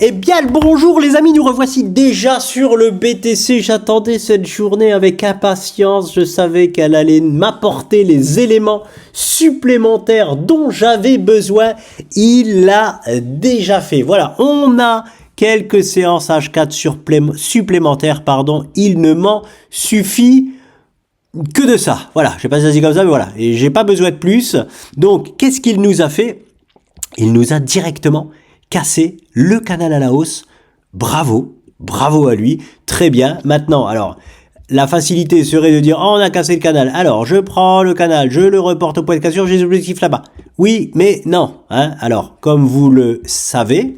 Eh bien le bonjour les amis, nous revoici déjà sur le BTC. J'attendais cette journée avec impatience, je savais qu'elle allait m'apporter les éléments supplémentaires dont j'avais besoin. Il l'a déjà fait. Voilà, on a quelques séances H4 supplémentaires, il ne m'en suffit que de ça. Voilà, je sais pas si ça se dit comme ça, mais voilà, et j'ai pas besoin de plus. Donc qu'est-ce qu'il nous a fait? Il nous a directement cassé le canal à la hausse. Bravo, bravo à lui, très bien. Maintenant, alors, la facilité serait de dire « Oh, on a cassé le canal, alors je prends le canal, je le reporte au point de cassure, j'ai des objectifs là-bas. » Oui, mais non. Hein. Alors, comme vous le savez,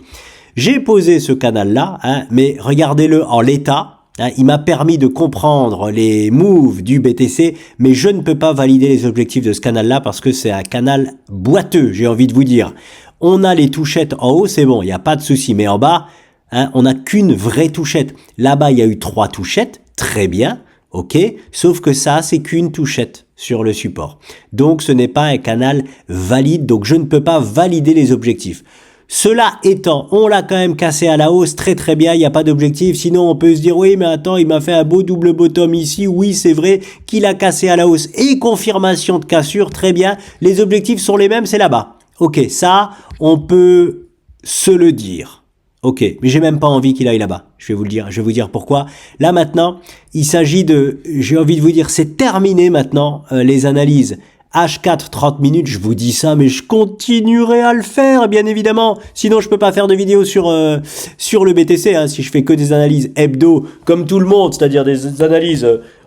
j'ai posé ce canal-là, hein, mais regardez-le en l'état. Hein, il m'a permis de comprendre les moves du BTC, mais je ne peux pas valider les objectifs de ce canal-là parce que c'est un canal boiteux, j'ai envie de vous dire. On a les touchettes en haut, c'est bon, il n'y a pas de souci, mais en bas, hein, on n'a qu'une vraie touchette. Là-bas, il y a eu 3 touchettes, très bien, ok, sauf que ça, c'est qu'une touchette sur le support. Donc, ce n'est pas un canal valide, donc je ne peux pas valider les objectifs. Cela étant, on l'a quand même cassé à la hausse, très très bien, il n'y a pas d'objectif, sinon on peut se dire, oui mais attends, il m'a fait un beau double bottom ici, oui c'est vrai qu'il a cassé à la hausse, et confirmation de cassure, très bien, les objectifs sont les mêmes, c'est là-bas. Ok, ça, on peut se le dire. Ok, mais j'ai même pas envie qu'il aille là-bas, je vais vous dire pourquoi. Là maintenant, il s'agit de, j'ai envie de vous dire, c'est terminé maintenant, les analyses. H4 30 minutes, je vous dis ça, mais je continuerai à le faire, bien évidemment. Sinon, je peux pas faire de vidéo sur le BTC, hein, si je fais que des analyses hebdo, comme tout le monde, c'est-à-dire des analyses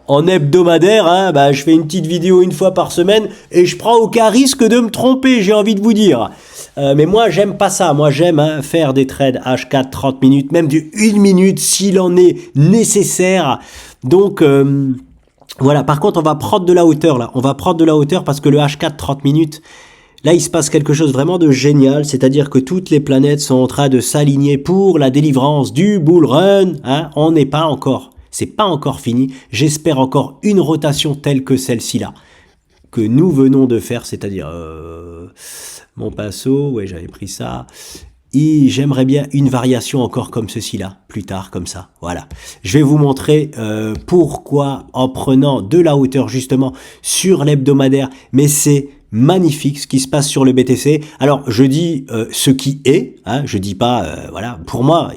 en hebdomadaire, hein, bah, je fais une petite vidéo une fois par semaine et je prends aucun risque de me tromper, j'ai envie de vous dire. Mais moi, j'aime pas ça. Moi, j'aime faire des trades H4 30 minutes, même du 1 minute s'il en est nécessaire. Donc... voilà, par contre, on va prendre de la hauteur là. On va prendre de la hauteur parce que le H4 30 minutes, là, il se passe quelque chose vraiment de génial. C'est-à-dire que toutes les planètes sont en train de s'aligner pour la délivrance du bull run. Hein. On n'est pas encore, c'est pas encore fini. J'espère encore une rotation telle que celle-ci là, que nous venons de faire. C'est-à-dire, mon pinceau, ouais, j'avais pris ça. Et j'aimerais bien une variation encore comme ceci là, plus tard comme ça, voilà. Je vais vous montrer pourquoi en prenant de la hauteur justement sur l'hebdomadaire, mais c'est magnifique ce qui se passe sur le BTC. Alors je dis ce qui est, hein, je dis pas, voilà, pour moi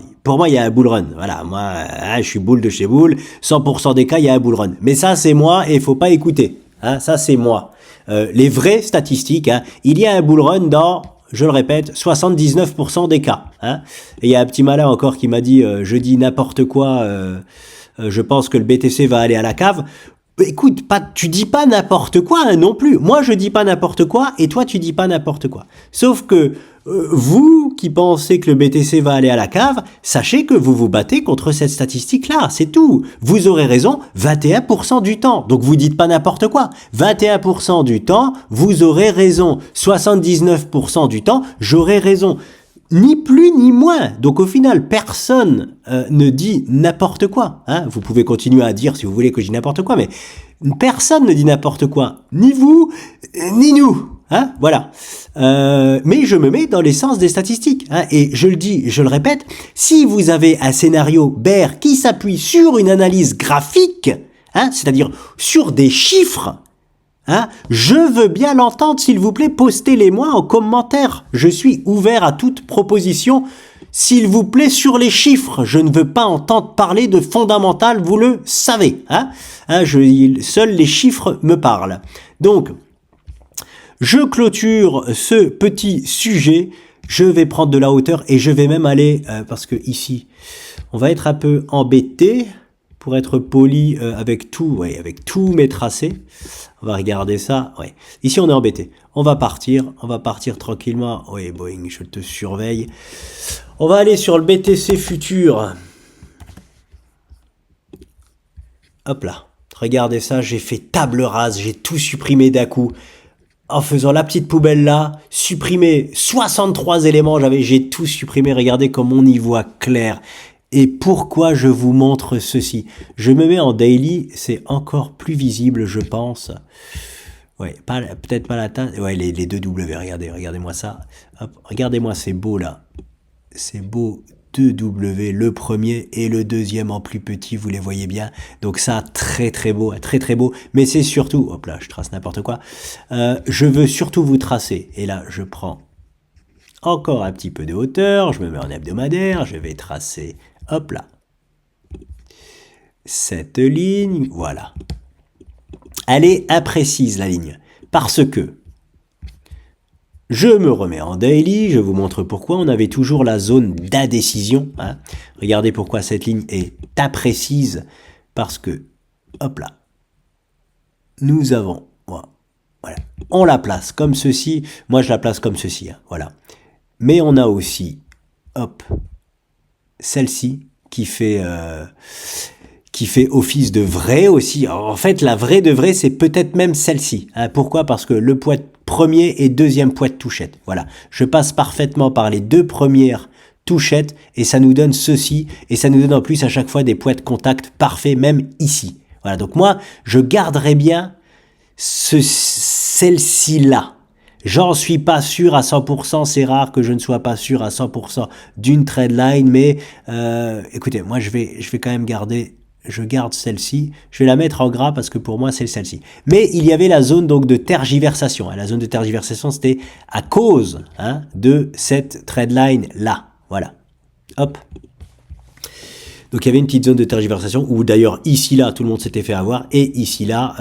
il y a un bull run, voilà, moi je suis bull de chez bull, 100% des cas il y a un bull run. Mais ça c'est moi et il faut pas écouter, hein, ça c'est moi. Les vraies statistiques, hein, il y a un bull run dans... Je le répète, 79% des cas. Hein. Et il y a un petit malin encore qui m'a dit je dis n'importe quoi, je pense que le BTC va aller à la cave. Écoute, tu dis pas n'importe quoi hein, non plus. Moi, je dis pas n'importe quoi et toi, tu dis pas n'importe quoi. Sauf que vous qui pensez que le BTC va aller à la cave, sachez que vous vous battez contre cette statistique-là, c'est tout. Vous aurez raison 21% du temps. Donc, vous dites pas n'importe quoi. 21% du temps, vous aurez raison. 79% du temps, j'aurai raison. Ni plus ni moins. Donc au final, personne ne dit n'importe quoi. Hein. Vous pouvez continuer à dire si vous voulez que je dise n'importe quoi, mais personne ne dit n'importe quoi. Ni vous, ni nous. Hein, voilà. Mais je me mets dans l'essence des statistiques. Hein, et je le dis, je le répète, si vous avez un scénario bear qui s'appuie sur une analyse graphique, hein, c'est-à-dire sur des chiffres, hein, je veux bien l'entendre, s'il vous plaît, postez-les-moi en commentaire. Je suis ouvert à toute proposition, s'il vous plaît, sur les chiffres. Je ne veux pas entendre parler de fondamental, vous le savez. Hein, seuls les chiffres me parlent. Donc, je clôture ce petit sujet. Je vais prendre de la hauteur et je vais même aller, parce que ici, on va être un peu embêté. Pour être poli avec tout, ouais, avec tous mes tracés. On va regarder ça. Ouais. Ici, on est embêté. On va partir tranquillement. Oui, Boeing, je te surveille. On va aller sur le BTC futur. Hop là. Regardez ça, j'ai fait table rase, j'ai tout supprimé d'un coup. En faisant la petite poubelle là, supprimer 63 éléments, j'ai tout supprimé. Regardez comme on y voit clair. Et pourquoi je vous montre ceci? Je me mets en daily, c'est encore plus visible, je pense. Ouais, peut-être pas la teinte. Ouais, les deux W, regardez-moi ça. Hop, regardez-moi, c'est beau là. C'est beau deux W, le premier et le deuxième en plus petit, vous les voyez bien. Donc ça, très très beau, mais c'est surtout, hop là, je trace n'importe quoi, je veux surtout vous tracer, et là je prends encore un petit peu de hauteur, je me mets en hebdomadaire, je vais tracer, hop là, cette ligne, voilà. Elle est imprécise la ligne, parce que je me remets en daily, je vous montre pourquoi. On avait toujours la zone d'indécision. Hein. Regardez pourquoi cette ligne est imprécise. Parce que, hop là, nous avons, voilà, on la place comme ceci. Moi, je la place comme ceci. Hein, voilà. Mais on a aussi, hop, celle-ci qui fait office de vraie aussi. Alors, en fait, la vraie de vraie, c'est peut-être même celle-ci. Hein. Pourquoi? Parce que le poids premier et deuxième poids de touchette. Voilà. Je passe parfaitement par les deux premières touchettes et ça nous donne ceci. Et ça nous donne en plus à chaque fois des poids de contact parfaits, même ici. Voilà. Donc moi, je garderai bien celle-ci là. J'en suis pas sûr à 100%, c'est rare que je ne sois pas sûr à 100% d'une trendline, mais écoutez, moi je vais quand même garder. Je garde celle-ci, je vais la mettre en gras parce que pour moi c'est celle-ci. Mais il y avait la zone donc de tergiversation. La zone de tergiversation c'était à cause de cette trendline là. Voilà. Hop. Donc il y avait une petite zone de tergiversation où d'ailleurs ici là tout le monde s'était fait avoir et ici là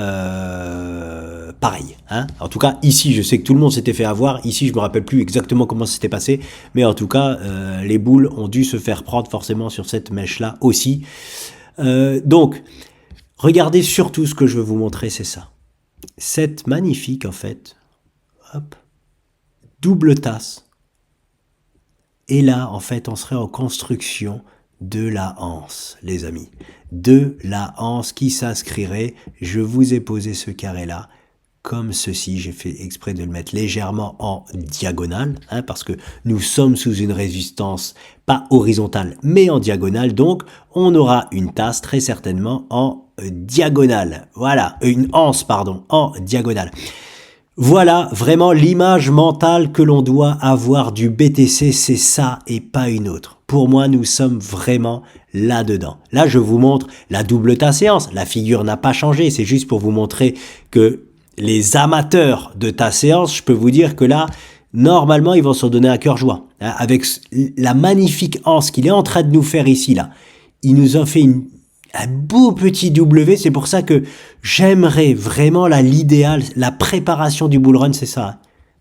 pareil. Hein. En tout cas ici je sais que tout le monde s'était fait avoir. Ici je me rappelle plus exactement comment ça s'était passé, mais en tout cas les boules ont dû se faire prendre forcément sur cette mèche là aussi. Donc, regardez surtout ce que je veux vous montrer, c'est ça. Cette magnifique, en fait, hop, double tasse. Et là, en fait, on serait en construction de la anse, les amis. De la anse qui s'inscrirait, je vous ai posé ce carré-là, comme ceci, j'ai fait exprès de le mettre légèrement en diagonale, hein, parce que nous sommes sous une résistance pas horizontale, mais en diagonale, donc on aura une tasse très certainement en diagonale. Voilà, une anse, pardon, en diagonale. Voilà vraiment l'image mentale que l'on doit avoir du BTC, c'est ça et pas une autre. Pour moi, nous sommes vraiment là-dedans. Là, je vous montre la double tasse séance. La figure n'a pas changé, c'est juste pour vous montrer que les amateurs de ta séance, je peux vous dire que là, normalement, ils vont se donner à cœur joie. Hein, avec la magnifique anse qu'il est en train de nous faire ici, là. Il nous a fait un beau petit W. C'est pour ça que j'aimerais vraiment l'idéal, la préparation du bull run, c'est ça. Hein.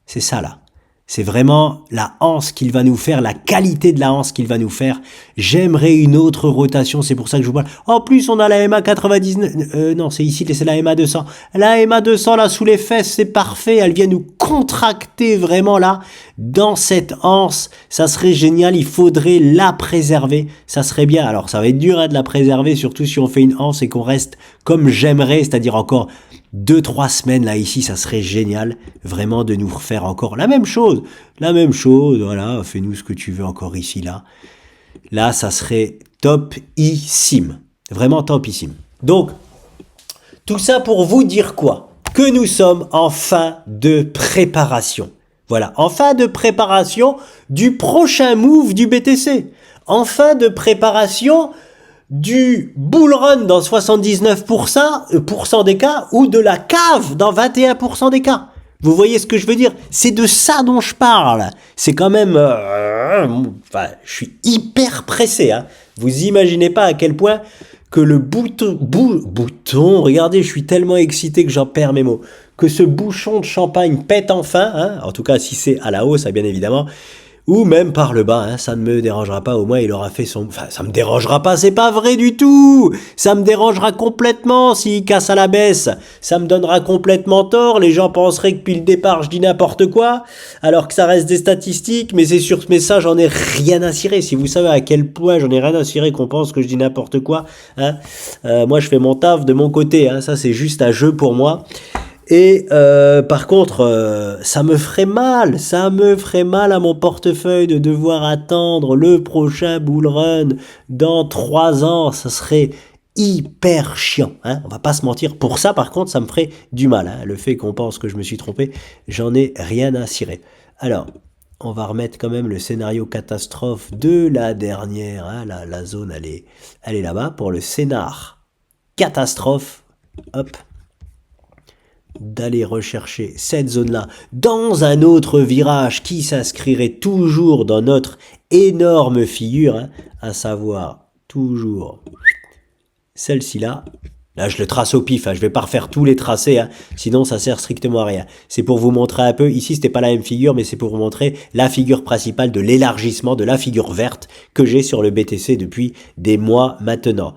C'est ça, là. C'est vraiment la anse qu'il va nous faire, la qualité de la anse qu'il va nous faire. J'aimerais une autre rotation, c'est pour ça que je vous parle. En plus, on a la MA 99, non, c'est ici, c'est la MA 200. La MA 200, là, sous les fesses, c'est parfait. Elle vient nous contracter vraiment, là, dans cette anse. Ça serait génial, il faudrait la préserver. Ça serait bien. Alors, ça va être dur, hein, de la préserver, surtout si on fait une anse et qu'on reste comme j'aimerais, c'est-à-dire encore 2-3 semaines là ici, ça serait génial vraiment de nous refaire encore la même chose, voilà, fais-nous ce que tu veux encore ici là ça serait topissime, vraiment topissime. Donc tout ça pour vous dire quoi? Que nous sommes en fin de préparation, voilà, en fin de préparation du prochain move du BTC, en fin de préparation du bull run dans 79% des cas ou de la cave dans 21% des cas. Vous voyez ce que je veux dire? C'est de ça dont je parle. C'est quand même... enfin, je suis hyper pressé. Hein. Vous imaginez pas à quel point que le bouton, regardez, je suis tellement excité que j'en perds mes mots. Que ce bouchon de champagne pète enfin, hein, en tout cas si c'est à la hausse, bien évidemment, ou même par le bas, hein, ça ne me dérangera pas, au moins il aura fait son... Enfin, ça me dérangera pas, c'est pas vrai du tout. Ça me dérangera complètement s'il casse à la baisse. Ça me donnera complètement tort, les gens penseraient que depuis le départ je dis n'importe quoi, alors que ça reste des statistiques, mais c'est sûr, mais ça j'en ai rien à cirer. Si vous savez à quel point j'en ai rien à cirer qu'on pense que je dis n'importe quoi, hein, moi je fais mon taf de mon côté, hein, ça c'est juste un jeu pour moi. Et par contre, ça me ferait mal à mon portefeuille de devoir attendre le prochain bull run dans 3 ans. Ça serait hyper chiant, hein, on va pas se mentir. Pour ça, par contre, ça me ferait du mal. Hein. Le fait qu'on pense que je me suis trompé, j'en ai rien à cirer. Alors, on va remettre quand même le scénario catastrophe de la dernière. Hein, la zone, elle est là-bas pour le scénar catastrophe. Hop. D'aller rechercher cette zone-là dans un autre virage qui s'inscrirait toujours dans notre énorme figure, hein, à savoir toujours celle-ci là. Là, je le trace au pif, hein, je vais pas refaire tous les tracés, hein, sinon ça sert strictement à rien. C'est pour vous montrer un peu, ici c'était pas la même figure, mais c'est pour vous montrer la figure principale de l'élargissement de la figure verte que j'ai sur le BTC depuis des mois maintenant.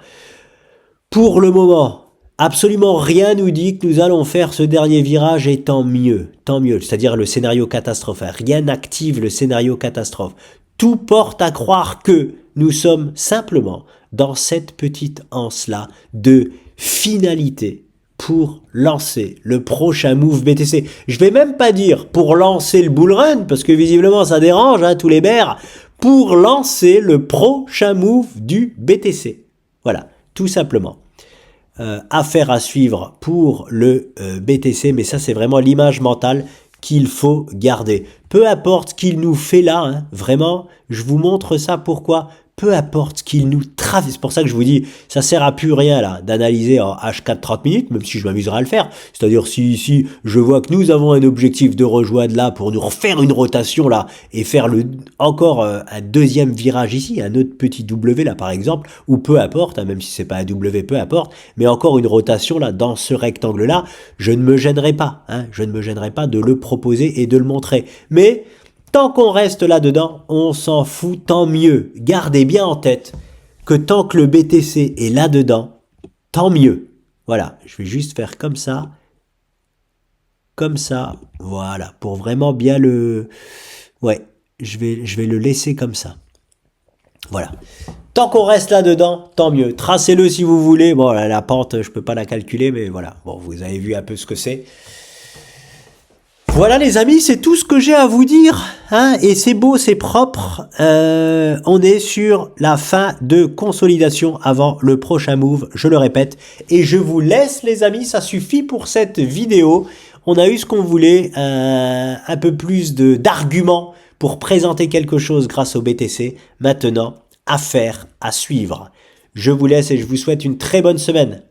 Pour le moment, absolument rien nous dit que nous allons faire ce dernier virage et tant mieux, c'est-à-dire le scénario catastrophe. Rien n'active le scénario catastrophe. Tout porte à croire que nous sommes simplement dans cette petite anse-là de finalité pour lancer le prochain move BTC. Je vais même pas dire pour lancer le bull run, parce que visiblement ça dérange, hein, tous les bears, pour lancer le prochain move du BTC. Voilà, tout simplement. Affaire à suivre pour le BTC, mais ça c'est vraiment l'image mentale qu'il faut garder. Peu importe ce qu'il nous fait là, hein, vraiment, je vous montre ça pourquoi. Peu importe ce qu'il nous traverse, c'est pour ça que je vous dis, ça sert à plus rien là d'analyser en H4 30 minutes, même si je m'amuserai à le faire. C'est-à-dire si je vois que nous avons un objectif de rejoindre là pour nous refaire une rotation là et faire encore un deuxième virage ici, un autre petit W là par exemple, ou peu importe, hein, même si c'est pas un W, peu importe, mais encore une rotation là dans ce rectangle là, je ne me gênerai pas, hein, je ne me gênerai pas de le proposer et de le montrer. Mais tant qu'on reste là-dedans, on s'en fout, tant mieux. Gardez bien en tête que tant que le BTC est là-dedans, tant mieux. Voilà, je vais juste faire comme ça, voilà, pour vraiment bien le... Ouais, je vais le laisser comme ça. Voilà. Tant qu'on reste là-dedans, tant mieux. Tracez-le si vous voulez. Bon, la pente, je peux pas la calculer, mais voilà. Bon, vous avez vu un peu ce que c'est. Voilà les amis, c'est tout ce que j'ai à vous dire, hein, et c'est beau, c'est propre. On est sur la fin de consolidation avant le prochain move, je le répète. Et je vous laisse les amis, ça suffit pour cette vidéo. On a eu ce qu'on voulait, un peu plus d'arguments pour présenter quelque chose grâce au BTC. Maintenant, affaire à suivre. Je vous laisse et je vous souhaite une très bonne semaine.